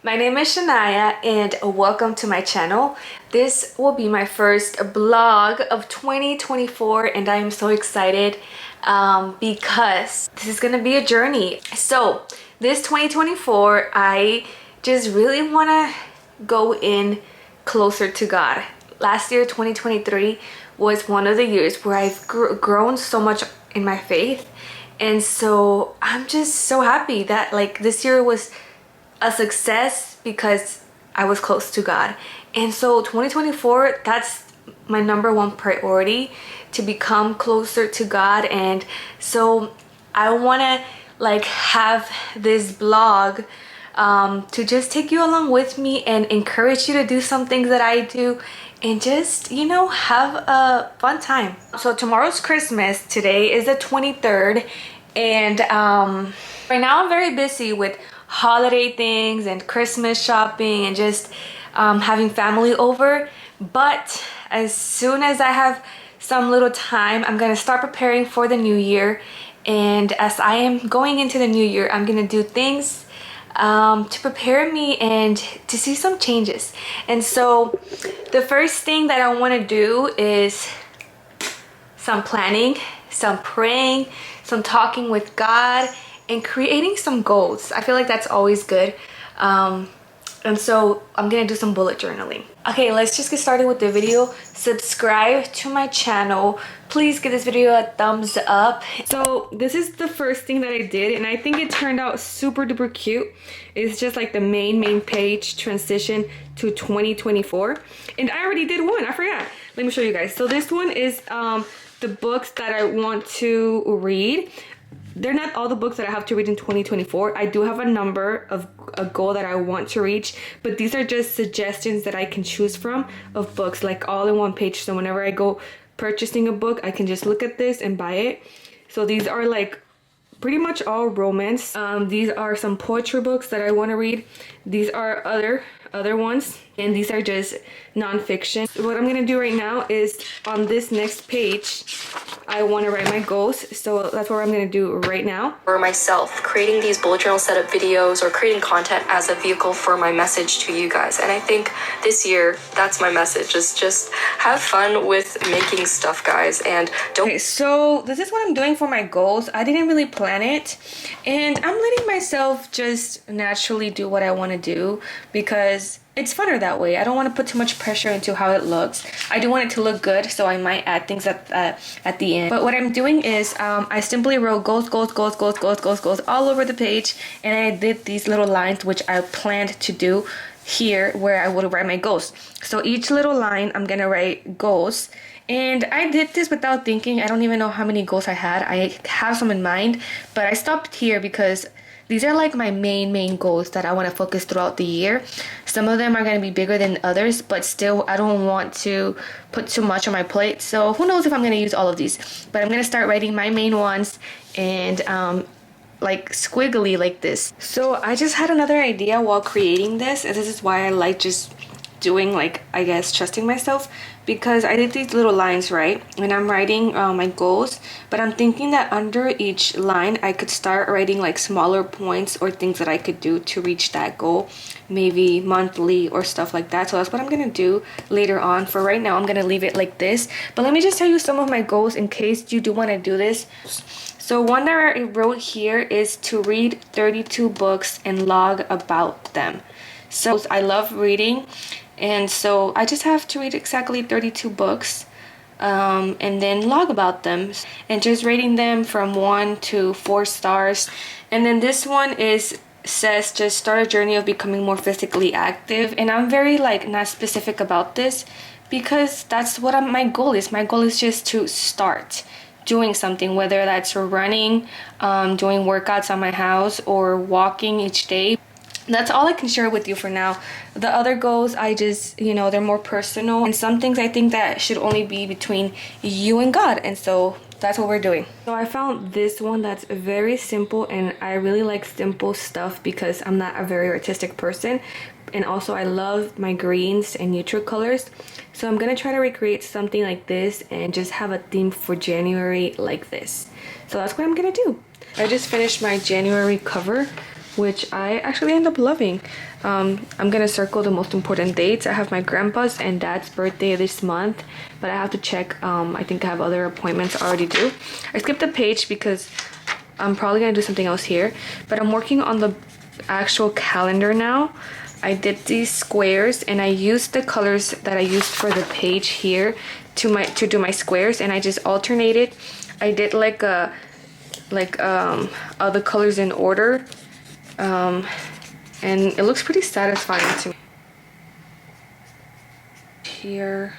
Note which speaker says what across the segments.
Speaker 1: My name is Shania and welcome to my channel. This will be my first vlog of 2024 and I am so excited because this is gonna be a journey. So this 2024, I just really wanna go in closer to God. Last year, 2023, was one of the years where I've grown so much in my faith. And so I'm just so happy that like this year was a success because I was close to God. And so 2024, that's my number one priority, to become closer to God. And so I want to like have this blog to just take you along with me and encourage you to do some things that I do and just, you know, have a fun time. So tomorrow's Christmas. Today is the 23rd. And right now I'm very busy with holiday things and Christmas shopping and just having family over. But as soon as I have some little time, I'm gonna start preparing for the new year. And as I am going into the new year, I'm gonna do things to prepare me and to see some changes. And so the first thing that I want to do is some planning, some praying, some talking with God, and creating some goals. I feel like that's always good. And so I'm gonna do some bullet journaling. Okay, let's just get started with the video. Subscribe to my channel. Please give this video a thumbs up. So this is the first thing that I did, and I think it turned out super duper cute. It's just like the main page transition to 2024. And I already did one, I forgot. Let me show you guys. So this one is the books that I want to read. They're not all the books that I have to read in 2024. I do have a number of a goal that I want to reach, but these are just suggestions that I can choose from of books, like all in one page. So whenever I go purchasing a book, I can just look at this and buy it. So these are like pretty much all romance. These are some poetry books that I want to read. These are other ones, and these are just nonfiction. What I'm gonna do right now is on this next page, I want to write my goals, so that's what I'm going to do right now.
Speaker 2: For myself, creating these bullet journal setup videos or creating content as a vehicle for my message to you guys. And I think this year, that's my message, is just have fun with making stuff, guys, and don't...
Speaker 1: Okay, so this is what I'm doing for my goals. I didn't really plan it, and I'm letting myself just naturally do what I want to do because it's funner that way. I don't want to put too much pressure into how it looks. I do want it to look good, so I might add things at the end. But what I'm doing is I simply wrote goals all over the page, and I did these little lines which I planned to do here where I would write my goals. So each little line I'm gonna write goals. And I did this without thinking. I don't even know how many goals I had. I have some in mind, but I stopped here because these are like my main goals that I want to focus throughout the year. Some of them are going to be bigger than others, but still I don't want to put too much on my plate. So who knows if I'm going to use all of these. But I'm going to start writing my main ones and like squiggly like this. So I just had another idea while creating this, and this is why I like just doing, like, I guess, trusting myself, because I did these little lines, right? And I'm writing my goals, but I'm thinking that under each line I could start writing like smaller points or things that I could do to reach that goal, maybe monthly or stuff like that. So that's what I'm gonna do later on. For right now, I'm gonna leave it like this, but let me just tell you some of my goals in case you do want to do this. So one that I wrote here is to read 32 books and log about them. So I love reading, and so I just have to read exactly 32 books and then log about them and just rating them from 1 to 4 stars. And then this one says just start a journey of becoming more physically active, and I'm very like not specific about this because that's what my goal is. My goal is just to start doing something, whether that's running, doing workouts on my house, or walking each day. That's all I can share with you for now. The other goals, I just, you know, they're more personal, and some things I think that should only be between you and God, and so that's what we're doing. So I found this one that's very simple, and I really like simple stuff because I'm not a very artistic person, and also I love my greens and neutral colors. So I'm gonna try to recreate something like this and just have a theme for January like this. So that's what I'm gonna do. I just finished my January cover which I actually end up loving. I'm gonna circle the most important dates. I have my grandpa's and dad's birthday this month, but I have to check. I think I have other appointments already due. I skipped a page because I'm probably gonna do something else here, but I'm working on the actual calendar now. I did these squares and I used the colors that I used for the page here to do my squares, and I just alternated. I did like other colors in order, and it looks pretty satisfying to me. Here,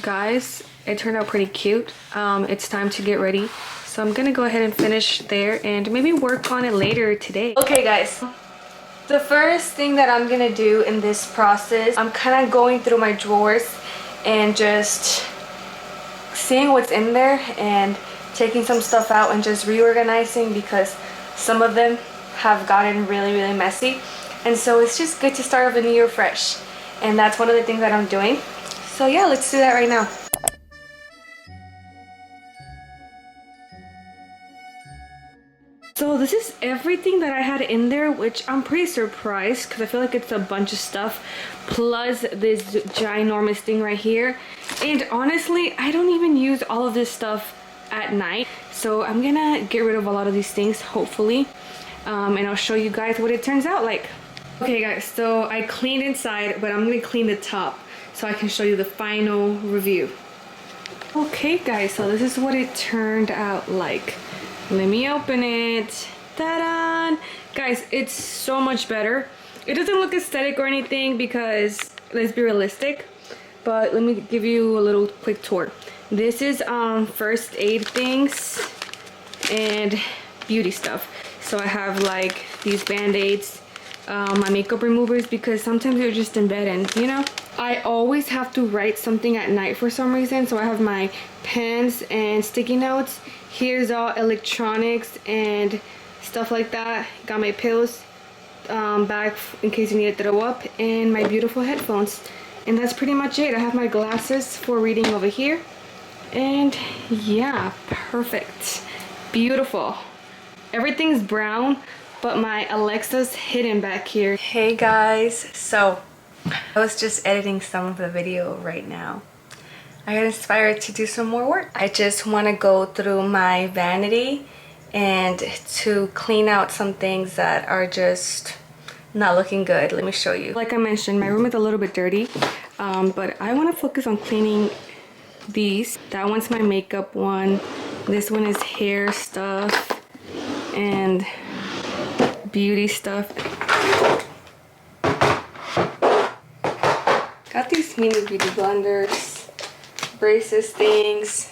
Speaker 1: guys, it turned out pretty cute. It's time to get ready, so I'm gonna go ahead and finish there and maybe work on it later today. Okay guys, the first thing that I'm gonna do in this process, I'm kind of going through my drawers and just seeing what's in there and taking some stuff out and just reorganizing, because some of them have gotten really messy, and so it's just good to start off the new year fresh, and that's one of the things that I'm doing. So yeah, let's do that right now. So this is everything that I had in there, which I'm pretty surprised because I feel like it's a bunch of stuff, plus this ginormous thing right here. And honestly, I don't even use all of this stuff at night, so I'm gonna get rid of a lot of these things, hopefully, and I'll show you guys what it turns out like. Okay guys, so I cleaned inside, but I'm gonna clean the top so I can show you the final review. Okay guys, so this is what it turned out like. Let me open it. Ta-da! Guys, it's so much better. It doesn't look aesthetic or anything because, let's be realistic, but let me give you a little quick tour. This is first aid things and beauty stuff. So I have like these band-aids, my makeup removers, because sometimes you're just in bed and you know, I always have to write something at night for some reason, so I have my pens and sticky notes. Here's all electronics and stuff like that. Got my pills bag in case you need to throw up, and my beautiful headphones, and that's pretty much it. I have my glasses for reading over here, and yeah, perfect, beautiful. Everything's brown, but my Alexa's hidden back here. Hey guys, so I was just editing some of the video right now. I got inspired to do some more work. I just want to go through my vanity and to clean out some things that are just not looking good. Let me show you. Like I mentioned, my room is a little bit dirty, but I want to focus on cleaning these. That one's my makeup one. This one is hair stuff and beauty stuff. Got these mini beauty blenders, braces things.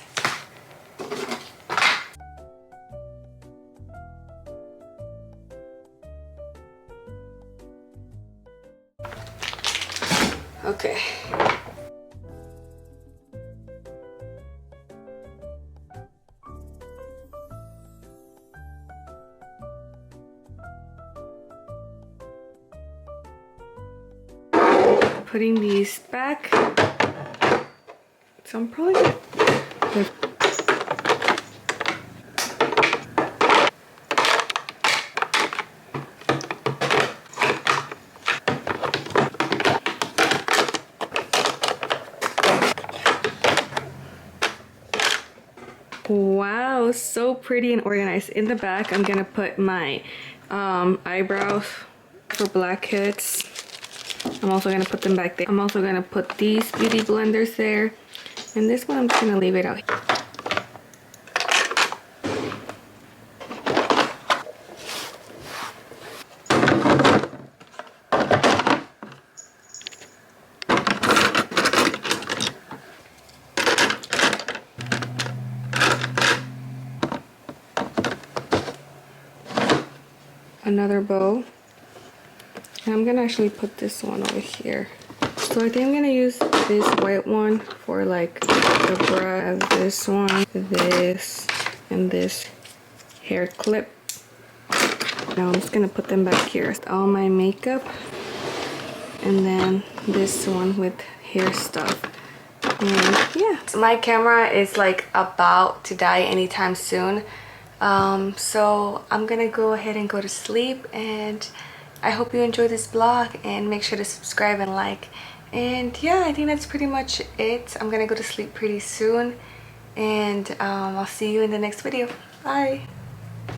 Speaker 1: Okay. Putting these back. So I'm probably gonna wow, so pretty and organized. In the back, I'm gonna put my eyebrows for blackheads. I'm also gonna put them back there. I'm also gonna put these beauty blenders there. And this one, I'm just gonna leave it out here. Another bow. And I'm gonna actually put this one over here. So I think I'm gonna use this white one for like the bra, this one, this, and this hair clip. Now I'm just gonna put them back here. All my makeup, and then this one with hair stuff. And yeah. So my camera is like about to die anytime soon. So I'm gonna go ahead and go to sleep, and I hope you enjoy this vlog, and make sure to subscribe and like. And yeah, I think that's pretty much it. I'm gonna go to sleep pretty soon, and I'll see you in the next video. Bye.